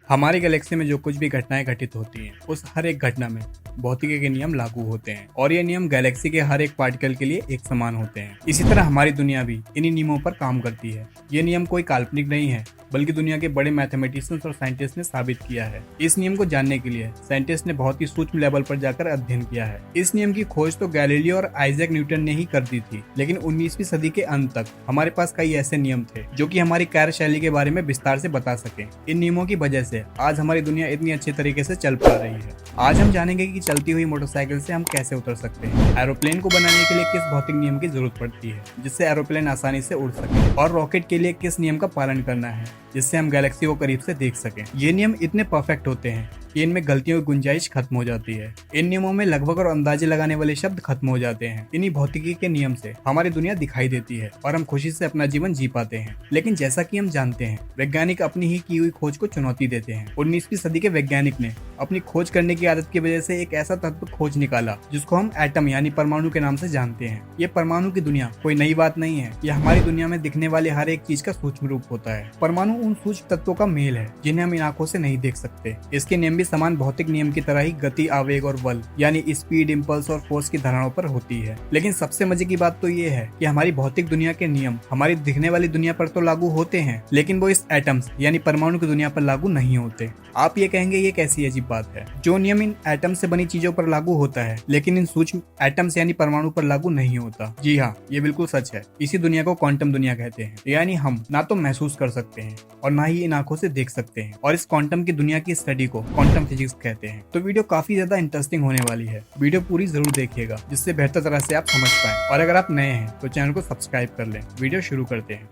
हमारी गैलेक्सी में जो कुछ भी घटनाएं घटित होती हैं उस हर एक घटना में भौतिकी के नियम लागू होते हैं और ये नियम गैलेक्सी के हर एक पार्टिकल के लिए एक समान होते हैं। इसी तरह हमारी दुनिया भी इन्हीं नियमों पर काम करती है। ये नियम कोई काल्पनिक नहीं है बल्कि दुनिया के बड़े मैथमेटिशियंस और साइंटिस्ट ने साबित किया है। इस नियम को जानने के लिए साइंटिस्ट ने बहुत ही सूक्ष्म लेवल पर जाकर अध्ययन किया है। इस नियम की खोज तो गैलीलियो और आइजैक न्यूटन ने ही कर दी थी, लेकिन 19वीं सदी के अंत तक हमारे पास कई ऐसे नियम थे जो कि हमारी कार्यशैली के बारे में विस्तार से बता सके। इन नियमों की वजह से आज हमारी दुनिया इतनी अच्छे तरीके से चल पा रही है। आज हम जानेंगे कि चलती हुई मोटरसाइकिल से हम कैसे उतर सकते हैं, एरोप्लेन को बनाने के लिए किस भौतिक नियम की जरूरत पड़ती है जिससे एरोप्लेन आसानी से उड़ सके, और रॉकेट के लिए किस नियम का पालन करना है जिससे हम गैलेक्सी को करीब से देख सकें। ये नियम इतने परफेक्ट होते हैं कि इनमें गलतियों की गुंजाइश खत्म हो जाती है। इन नियमों में लगभग और अंदाजे लगाने वाले शब्द खत्म हो जाते हैं। इन्हीं भौतिकी के नियम से हमारी दुनिया दिखाई देती है और हम खुशी से अपना जीवन जी पाते हैं। लेकिन जैसा कि हम जानते हैं, वैज्ञानिक अपनी ही की हुई खोज को चुनौती देते हैं। 19वीं सदी के वैज्ञानिक ने अपनी खोज करने की आदत की वजह से एक ऐसा तत्व खोज निकाला जिसको हम एटम यानी परमाणु के नाम से जानते हैं। ये परमाणु की दुनिया कोई नई बात नहीं है। यह हमारी दुनिया में दिखने वाले हर एक चीज का सूक्ष्म रूप होता है। परमाणु उन सूक्ष्म तत्वों का मेल है जिन्हें हम इन आंखों से नहीं देख सकते। इसके नियम भी समान भौतिक नियम की तरह ही गति, आवेग और बल यानी स्पीड, इम्पल्स और फोर्स की धारणाओं पर होती है। लेकिन सबसे मजे की बात तो ये है कि हमारी भौतिक दुनिया के नियम हमारी दिखने वाली दुनिया पर तो लागू होते हैं, लेकिन वो इस एटम्स यानी परमाणु की दुनिया पर लागू नहीं होते। आप ये कहेंगे ये कैसी अजीब बात है, जो नियम इन एटम से बनी चीजों पर लागू होता है लेकिन इन सूक्ष्म एटम्स यानी परमाणु पर लागू नहीं होता। जी हाँ, ये बिल्कुल सच है। इसी दुनिया को क्वांटम दुनिया कहते हैं, यानी हम ना तो महसूस कर सकते हैं और ना ही इन आंखों से देख सकते हैं, और इस क्वांटम की दुनिया की स्टडी को क्वांटम फिजिक्स कहते हैं। तो वीडियो काफी ज्यादा इंटरेस्टिंग होने वाली है। वीडियो पूरी जरूर देखिएगा जिससे बेहतर तरह से आप समझ पाएं, और अगर आप नए हैं तो चैनल को सब्सक्राइब कर लें। वीडियो शुरू करते हैं।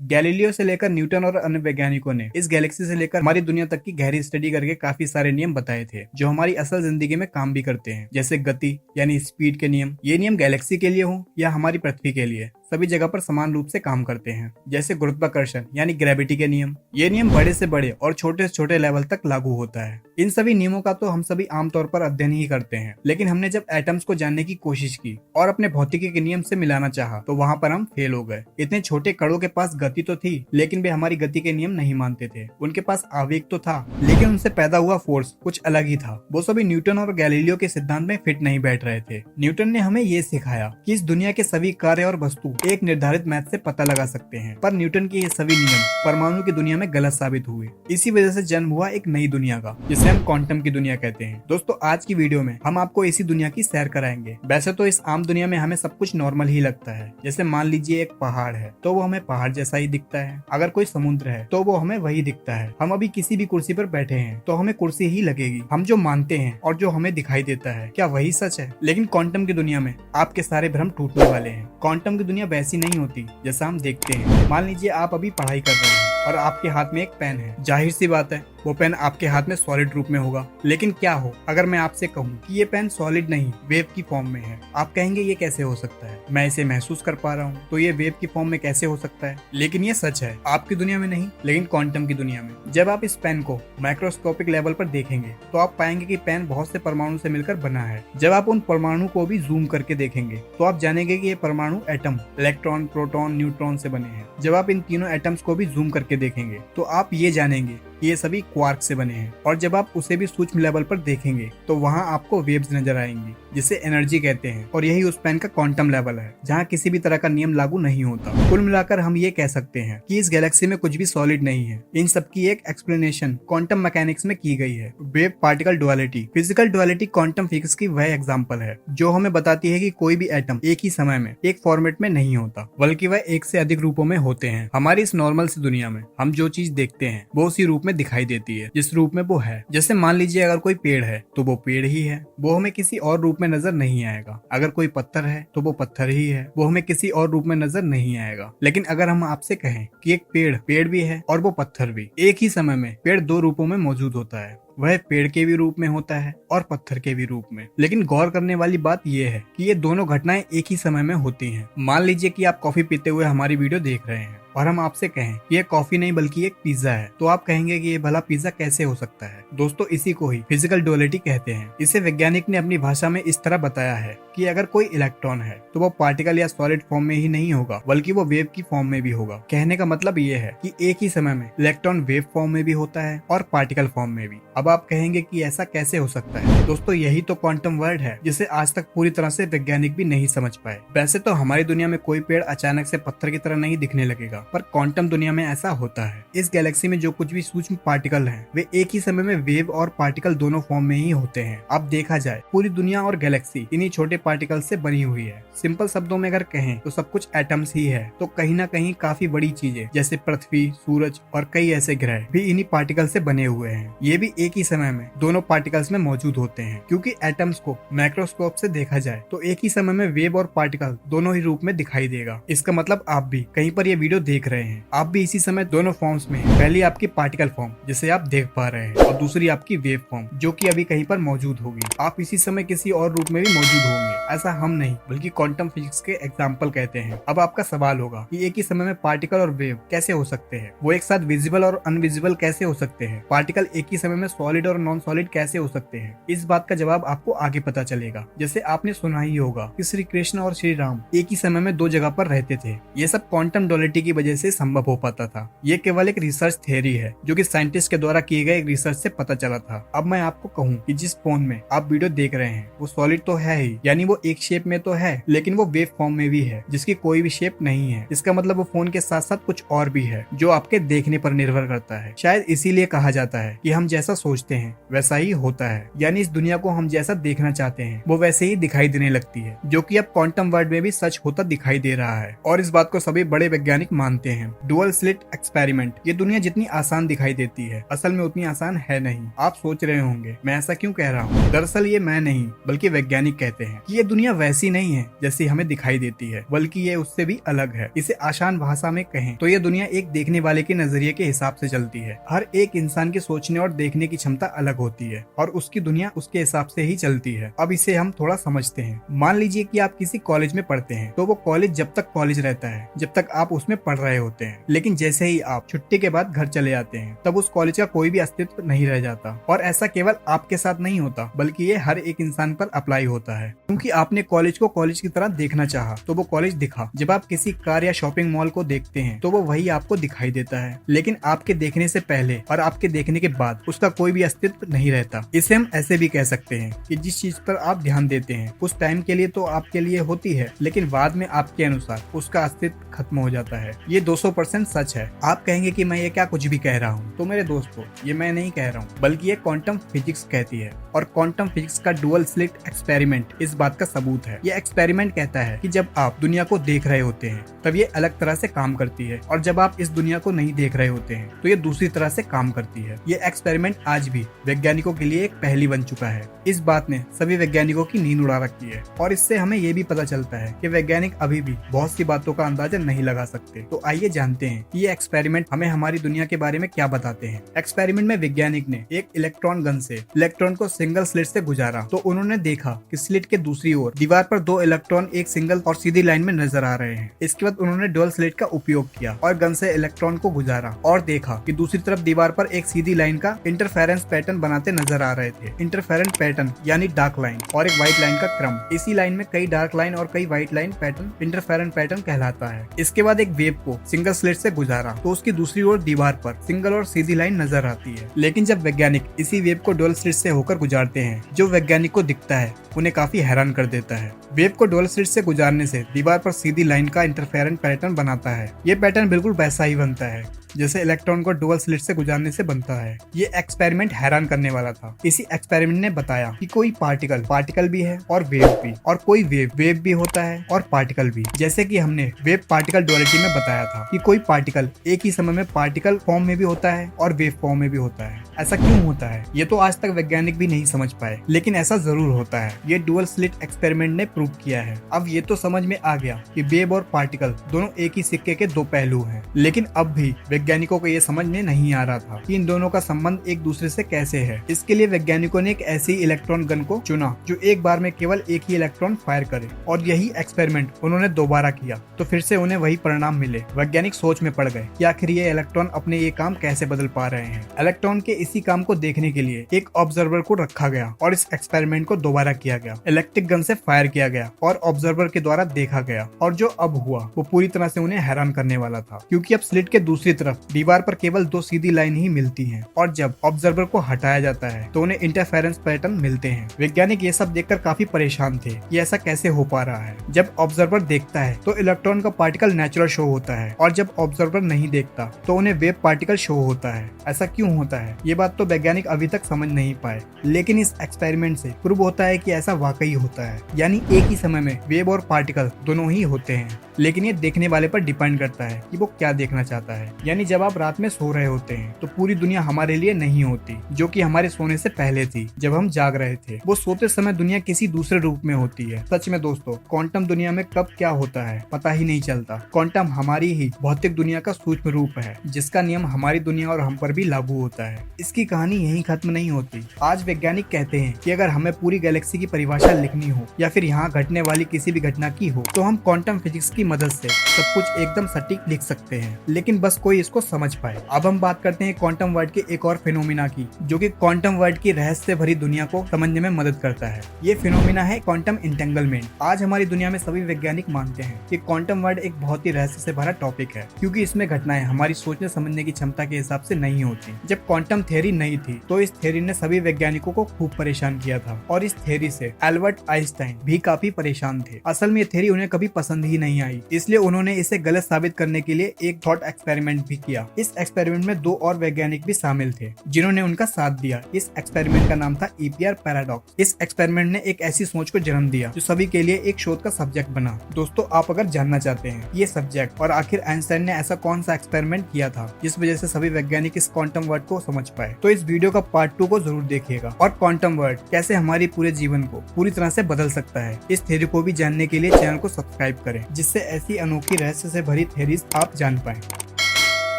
गैलीलियो से लेकर न्यूटन और अन्य वैज्ञानिकों ने इस गैलेक्सी से लेकर हमारी दुनिया तक की गहरी स्टडी करके काफी सारे नियम बताए थे जो हमारी असल जिंदगी में काम भी करते हैं, जैसे गति यानी स्पीड के नियम। ये नियम गैलेक्सी के लिए हो या हमारी पृथ्वी के लिए सभी जगह पर समान रूप से काम करते हैं। जैसे गुरुत्वाकर्षण यानी ग्रेविटी के नियम। ये नियम बड़े से बड़े और छोटे से छोटे लेवल तक लागू होता है। इन सभी नियमों का तो हम सभी आमतौर पर अध्ययन ही करते हैं, लेकिन हमने जब एटम्स को जानने की कोशिश की और अपने भौतिकी के नियम से मिलाना चाहा तो वहाँ पर हम फेल हो गए। इतने छोटे कणों के पास गति तो थी, लेकिन वे हमारी गति के नियम नहीं मानते थे। उनके पास आवेग तो था, लेकिन उनसे पैदा हुआ फोर्स कुछ अलग ही था। वो सभी न्यूटन और गैलीलियो के सिद्धांत में फिट नहीं बैठ रहे थे। न्यूटन ने हमें ये सिखाया कि इस दुनिया के सभी कार्य और वस्तु एक निर्धारित मैथ से पता लगा सकते हैं, पर न्यूटन के ये सभी नियम परमाणु की दुनिया में गलत साबित हुए। इसी वजह से जन्म हुआ एक नई दुनिया का, जिसे हम क्वांटम की दुनिया कहते हैं। दोस्तों, आज की वीडियो में हम आपको इसी दुनिया की सैर कराएंगे। वैसे तो इस आम दुनिया में हमें सब कुछ नॉर्मल ही लगता है। जैसे मान लीजिए एक पहाड़ है तो वो हमें पहाड़ जैसा ही दिखता है। अगर कोई समुद्र है तो वो हमें वही दिखता है। हम अभी किसी भी कुर्सी पर बैठे हैं तो हमें कुर्सी ही लगेगी। हम जो मानते हैं और जो हमें दिखाई देता है, क्या वही सच है? लेकिन क्वांटम की दुनिया में आपके सारे भ्रम टूटने वाले हैं। क्वांटम की दुनिया वैसी नहीं होती जैसा हम देखते हैं। मान लीजिए आप अभी पढ़ाई कर रहे हैं और आपके हाथ में एक पेन है। जाहिर सी बात है वो पेन आपके हाथ में सॉलिड रूप में होगा। लेकिन क्या हो अगर मैं आपसे कहूँ कि ये पेन सॉलिड नहीं, वेव की फॉर्म में है? आप कहेंगे ये कैसे हो सकता है? मैं इसे महसूस कर पा रहा हूँ तो ये वेव की फॉर्म में कैसे हो सकता है? लेकिन ये सच है, आपकी दुनिया में नहीं लेकिन क्वांटम की दुनिया में। जब आप इस पेन को माइक्रोस्कोपिक लेवल पर देखेंगे तो आप पाएंगे कि पेन बहुत से परमाणु से मिलकर बना है। जब आप उन परमाणु को भी जूम करके देखेंगे तो आप जानेंगे कि ये परमाणु एटम, इलेक्ट्रॉन, प्रोटॉन, न्यूट्रॉन से बने हैं। जब आप इन तीनों एटम्स को भी जूम करके देखेंगे तो आप ये जानेंगे कि ये सभी क्वार्क से बने हैं। और जब आप उसे भी सूक्ष्म लेवल पर देखेंगे तो वहाँ आपको वेव्स नजर आएंगी जिसे एनर्जी कहते हैं। और यही उस पेन का क्वांटम लेवल है जहाँ किसी भी तरह का नियम लागू नहीं होता। कुल मिलाकर हम ये कह सकते हैं कि इस गैलेक्सी में कुछ भी सॉलिड नहीं है। इन सब की एक एक्सप्लेनेशन क्वांटम मैकेनिक्स में की गई है। Wave particle duality, physical duality quantum physics की वह एग्जाम्पल है जो हमें बताती है कि कोई भी एटम एक ही समय में एक फॉर्मेट में नहीं होता, बल्कि वह एक से अधिक रूपों में होते हैं। हमारी इस नॉर्मल सी दुनिया में हम जो चीज देखते हैं वो उसी रूप में दिखाई देती है जिस रूप में वो है। जैसे मान लीजिए अगर कोई पेड़ है तो वो पेड़ ही है, वो हमें किसी और रूप में नजर नहीं आएगा। अगर कोई पत्थर है तो वो पत्थर ही है, वो हमें किसी और रूप में नजर नहीं आएगा। लेकिन अगर हम आपसे कहें कि एक पेड़ भी है और वो पत्थर भी, एक ही समय में पेड़ दो रूपों में मौजूद होता है। वह पेड़ के भी रूप में होता है और पत्थर के भी रूप में। लेकिन गौर करने वाली बात यह है कि ये दोनों घटनाएं एक ही समय में होती हैं। मान लीजिए कि आप कॉफी पीते हुए हमारी वीडियो देख रहे हैं और हम आपसे कहें कि ये कॉफी नहीं बल्कि एक पिज्जा है, तो आप कहेंगे कि ये भला पिज्जा कैसे हो सकता है। दोस्तों, इसी को ही फिजिकल डुअलिटी कहते हैं। इसे वैज्ञानिक ने अपनी भाषा में इस तरह बताया है कि अगर कोई इलेक्ट्रॉन है तो वो पार्टिकल या सॉलिड फॉर्म में ही नहीं होगा बल्कि वो वेव की फॉर्म में भी होगा। कहने का मतलब ये है कि एक ही समय में इलेक्ट्रॉन वेव फॉर्म में भी होता है और पार्टिकल फॉर्म में भी। अब आप कहेंगे कि ऐसा कैसे हो सकता है। दोस्तों, यही तो क्वांटम वर्ड है जिसे आज तक पूरी तरह से वैज्ञानिक भी नहीं समझ पाए। वैसे तो हमारी दुनिया में कोई पेड़ अचानक से पत्थर की तरह नहीं दिखने लगेगा, पर क्वांटम दुनिया में ऐसा होता है। इस गैलेक्सी में जो कुछ भी सूक्ष्म पार्टिकल हैं, वे एक ही समय में वेव और पार्टिकल दोनों फॉर्म में ही होते हैं। अब देखा जाए, पूरी दुनिया और गैलेक्सी इन्हीं छोटे पार्टिकल से बनी हुई है। सिंपल शब्दों में अगर कहें तो सब कुछ एटम्स ही है। तो कहीं ना कहीं काफी बड़ी चीजें जैसे पृथ्वी, सूरज और कई ऐसे ग्रह भी इन्हीं पार्टिकल से बने हुए हैं। ये भी एक ही समय में दोनों पार्टिकल्स में मौजूद होते हैं, क्योंकि एटम्स को माइक्रोस्कोप से देखा जाए तो एक ही समय में वेव और पार्टिकल दोनों ही रूप में दिखाई देगा। इसका मतलब आप भी कहीं पर ये वीडियो देख रहे हैं, आप भी इसी समय दोनों फॉर्म्स में हैं। पहली आपकी पार्टिकल फॉर्म जिसे आप देख पा रहे हैं और दूसरी आपकी वेव फॉर्म जो कि अभी कहीं पर मौजूद होगी। आप इसी समय किसी और रूप में भी मौजूद होंगे। ऐसा हम नहीं बल्कि क्वांटम फिजिक्स के एग्जाम्पल कहते हैं। अब आपका सवाल होगा कि एक ही समय में पार्टिकल और वेव कैसे हो सकते हैं, वो एक साथ विजिबल और अनविजिबल कैसे हो सकते हैं, पार्टिकल एक ही समय में सॉलिड और नॉन सॉलिड कैसे हो सकते हैं। इस बात का जवाब आपको आगे पता चलेगा। जैसे आपने सुना ही होगा कि श्री कृष्ण और श्री राम एक ही समय में दो जगह पर रहते थे। ये सब क्वांटम डुअलिटी की वजह से संभव हो पाता था। ये केवल एक रिसर्च थियरी है जो कि साइंटिस्ट के द्वारा किए गए एक रिसर्च से पता चला था। अब मैं आपको कहूँ कि जिस फोन में आप वीडियो देख रहे हैं वो सॉलिड तो है ही, यानी वो एक शेप में तो है, लेकिन वो वेव फॉर्म में भी है जिसकी कोई भी शेप नहीं है। इसका मतलब वो फोन के साथ साथ कुछ और भी है जो आपके देखने पर निर्भर करता है। शायद इसीलिए कहा जाता है कि हम जैसा सोचते हैं वैसा ही होता है, यानी इस दुनिया को हम जैसा देखना चाहते हैं वो वैसे ही दिखाई देने लगती है, जो कि अब क्वांटम वर्ल्ड में भी सच होता दिखाई दे रहा है। और इस बात को सभी बड़े वैज्ञानिक मानते हैं। डुअल स्लिट एक्सपेरिमेंट, ये दुनिया जितनी आसान दिखाई देती है असल में उतनी आसान है नहीं। आप सोच रहे होंगे मैं ऐसा क्यों कह रहा हूँ। दरअसल ये मैं नहीं बल्कि वैज्ञानिक कहते हैं कि ये दुनिया वैसी नहीं है जैसी हमें दिखाई देती है, बल्कि ये उससे भी अलग है। इसे आसान भाषा में कहें तो ये दुनिया एक देखने वाले के नजरिए के हिसाब से चलती है। हर एक इंसान की सोचने और देखने की क्षमता अलग होती है और उसकी दुनिया उसके हिसाब से ही चलती है। अब इसे हम थोड़ा समझते हैं। मान लीजिए कि आप किसी कॉलेज में पढ़ते हैं, तो वो कॉलेज जब तक कॉलेज रहता है, जब तक आप उसमें पढ़ रहे होते हैं, लेकिन जैसे ही आप छुट्टी के बाद घर चले जाते हैं तब उस कॉलेज का कोई भी अस्तित्व नहीं रह जाता। और ऐसा केवल आपके साथ नहीं होता बल्कि ये हर एक इंसान पर अप्लाई होता है, क्योंकि आपने कॉलेज को कॉलेज की तरह देखना चाहा तो वो कॉलेज दिखा। जब आप किसी कार या शॉपिंग मॉल को देखते हैं तो वो वही आपको दिखाई देता है, लेकिन आपके देखने से पहले और आपके देखने के बाद उसका कोई भी अस्तित्व नहीं रहता। इसे हम ऐसे भी कह सकते हैं कि जिस चीज पर आप ध्यान देते हैं उस टाइम के लिए तो आपके लिए होती है, लेकिन बाद में आपके अनुसार उसका अस्तित्व खत्म हो जाता है। ये 200% सच है। आप कहेंगे कि मैं ये क्या कुछ भी कह रहा हूँ, तो मेरे दोस्तों ये मैं नहीं कह रहा हूँ बल्कि ये क्वांटम फिजिक्स कहती है। और क्वांटम फिजिक्स का डुअल स्लिट एक्सपेरिमेंट इस बात का सबूत है। ये एक्सपेरिमेंट कहता है कि जब आप दुनिया को देख रहे होते हैं तब ये अलग तरह से काम करती है, और जब आप इस दुनिया को नहीं देख रहे होते हैं तो ये दूसरी तरह से काम करती है। ये एक्सपेरिमेंट आज भी वैज्ञानिकों के लिए एक पहेली बन चुका है। इस बात ने सभी वैज्ञानिकों की नींद उड़ा रखी है, और इससे हमें ये भी पता चलता है कि वैज्ञानिक अभी भी बहुत सी बातों का अंदाजा नहीं लगा सकते। तो आइए जानते हैं कि ये एक्सपेरिमेंट हमें हमारी दुनिया के बारे में क्या बताते हैं। एक्सपेरिमेंट में वैज्ञानिक ने एक इलेक्ट्रॉन गन से इलेक्ट्रॉन को सिंगल स्लिट से गुजारा, तो उन्होंने देखा कि स्लिट के दूसरी ओर दीवार पर दो इलेक्ट्रॉन एक सिंगल और सीधी लाइन में नजर आ रहे हैं। इसके बाद उन्होंने डुअल स्लिट का उपयोग किया और गन से इलेक्ट्रॉन को गुजारा और देखा कि दूसरी तरफ दीवार पर एक सीधी लाइन का इंटरफेरेंस पैटर्न बनाते नजर आ रहे थे। इंटरफेरेंस पैटर्न यानी डार्क लाइन और एक व्हाइट लाइन का क्रम। इसी लाइन में कई डार्क लाइन और कई white line pattern interference pattern कहलाता है। इसके बाद एक वेव को सिंगल स्लिट से गुजारा तो उसकी दूसरी ओर दीवार पर सिंगल और सीधी लाइन नजर आती है। लेकिन जब वैज्ञानिक इसी वेव को डुअल स्लिट से होकर गुजारते हैं, जो वैज्ञानिक को दिखता है उन्हें काफी हैरान कर देता है। वेव को डुअल स्लिट से गुजारने से दीवार पर सीधी लाइन का इंटरफेरेंस पैटर्न बनाता है। ये पैटर्न बिल्कुल वैसा ही बनता है जैसे इलेक्ट्रॉन को डुअल स्लिट से गुजारने से बनता है। ये एक्सपेरिमेंट हैरान करने वाला था। इसी एक्सपेरिमेंट ने बताया कि कोई पार्टिकल भी है और वेव भी, और कोई वेव भी होता है और पार्टिकल भी। जैसे कि हमने वेव पार्टिकल डुअलिटी में बताया था कि कोई पार्टिकल एक ही समय में पार्टिकल फॉर्म में भी होता है और वेव फॉर्म में भी होता है। ऐसा क्यों होता है ये तो आज तक वैज्ञानिक भी नहीं समझ पाए, लेकिन ऐसा जरूर होता है। ये डुअल स्लिट एक्सपेरिमेंट ने प्रूव किया है। अब ये तो समझ में आ गया कि वेव और पार्टिकल दोनों एक ही सिक्के के दो पहलू हैं, लेकिन अब भी वैज्ञानिकों को ये समझ में नहीं आ रहा था कि इन दोनों का संबंध एक दूसरे से कैसे है। इसके लिए वैज्ञानिकों ने एक ऐसी इलेक्ट्रॉन गन को चुना जो एक बार में केवल एक ही इलेक्ट्रॉन फायर करे, और यही एक्सपेरिमेंट उन्होंने दोबारा किया तो फिर से उन्हें वही परिणाम मिले। वैज्ञानिक सोच में पड़ गए कि आखिर ये इलेक्ट्रॉन अपने ये काम कैसे बदल पा रहे हैं। इलेक्ट्रॉन के इसी काम को देखने के लिए एक ऑब्जर्वर को रखा गया और इस एक्सपेरिमेंट को दोबारा किया गया। इलेक्ट्रिक गन से फायर किया गया और ऑब्जर्वर के द्वारा देखा गया, और जो अब हुआ वो पूरी तरह से उन्हें हैरान करने वाला था, क्योंकि अब स्लिट के दूसरी तरफ दीवार पर केवल 2 सीधी लाइन ही मिलती हैं, और जब ऑब्जर्वर को हटाया जाता है तो उन्हें इंटरफेरेंस पैटर्न मिलते हैं। वैज्ञानिक ये सब देखकर काफी परेशान थे कि ऐसा कैसे हो पा रहा है। जब ऑब्जर्वर देखता है तो इलेक्ट्रॉन का पार्टिकल नेचुरल शो होता है, और जब ऑब्जर्वर नहीं देखता तो उन्हें वेव पार्टिकल शो होता है। ऐसा क्यों होता है ये बात तो वैज्ञानिक अभी तक समझ नहीं पाए, लेकिन इस एक्सपेरिमेंट से प्रूव होता है कि ऐसा वाकई होता है, यानी एक ही समय में वेव और पार्टिकल दोनों ही होते हैं। लेकिन ये देखने वाले पर डिपेंड करता है कि वो क्या देखना चाहता है। यानी जब आप रात में सो रहे होते हैं तो पूरी दुनिया हमारे लिए नहीं होती, जो कि हमारे सोने से पहले थी जब हम जाग रहे थे। वो सोते समय दुनिया किसी दूसरे रूप में होती है। सच में दोस्तों, क्वांटम दुनिया में कब क्या होता है पता ही नहीं चलता। क्वांटम हमारी ही भौतिक दुनिया का सूक्ष्म रूप है, जिसका नियम हमारी दुनिया और हम पर भी लागू होता है। इसकी कहानी यहीं खत्म नहीं होती। आज वैज्ञानिक कहते हैं कि अगर हमें पूरी गैलेक्सी की परिभाषा लिखनी हो या फिर यहाँ घटने वाली किसी भी घटना की हो तो हम क्वांटम फिजिक्स की मदद से सब कुछ एकदम सटीक लिख सकते हैं, लेकिन बस कोई इसको समझ पाए। अब हम बात करते हैं क्वांटम वर्ल्ड के एक और फिनोमिना की, जो कि क्वांटम वर्ल्ड की रहस्य भरी दुनिया को समझने में मदद करता है। ये फिनोमिना है क्वांटम इंटेंगलमेंट। आज हमारी दुनिया में सभी वैज्ञानिक मानते हैं कि क्वांटम वर्ल्ड एक बहुत ही रहस्य से भरा टॉपिक है, क्योंकि इसमें घटनाएं हमारी सोचने समझने की क्षमता के हिसाब से नहीं होती। जब क्वांटम थ्योरी नहीं थी तो इस थ्योरी ने सभी वैज्ञानिकों को खूब परेशान किया था, और इस थ्योरी से एल्बर्ट आइंस्टाइन भी काफी परेशान थे। असल में ये थ्योरी उन्हें कभी पसंद ही नहीं आई, इसलिए उन्होंने इसे गलत साबित करने के लिए एक थॉट एक्सपेरिमेंट भी किया। इस एक्सपेरिमेंट में 2 और वैज्ञानिक भी शामिल थे जिन्होंने उनका साथ दिया। इस एक्सपेरिमेंट का नाम था ईपीआर पैराडॉक्स। इस एक्सपेरिमेंट ने एक ऐसी सोच को जन्म दिया जो सभी के लिए एक शोध का सब्जेक्ट बना। दोस्तों, आप अगर जानना चाहते हैं ये सब्जेक्ट और आखिर आइंस्टाइन ने ऐसा कौन सा एक्सपेरिमेंट किया था जिस वजह से सभी वैज्ञानिक इस क्वांटम वर्ड को समझ पाए, तो इस वीडियो का पार्ट 2 को जरूर देखिएगा। और क्वांटम वर्ड कैसे हमारी पूरे जीवन को पूरी तरह से बदल सकता है, इस थ्योरी को भी जानने के लिए चैनल को सब्सक्राइब करें, जिससे ऐसी अनोखी रहस्य से भरी थ्योरीज आप जान पाएं।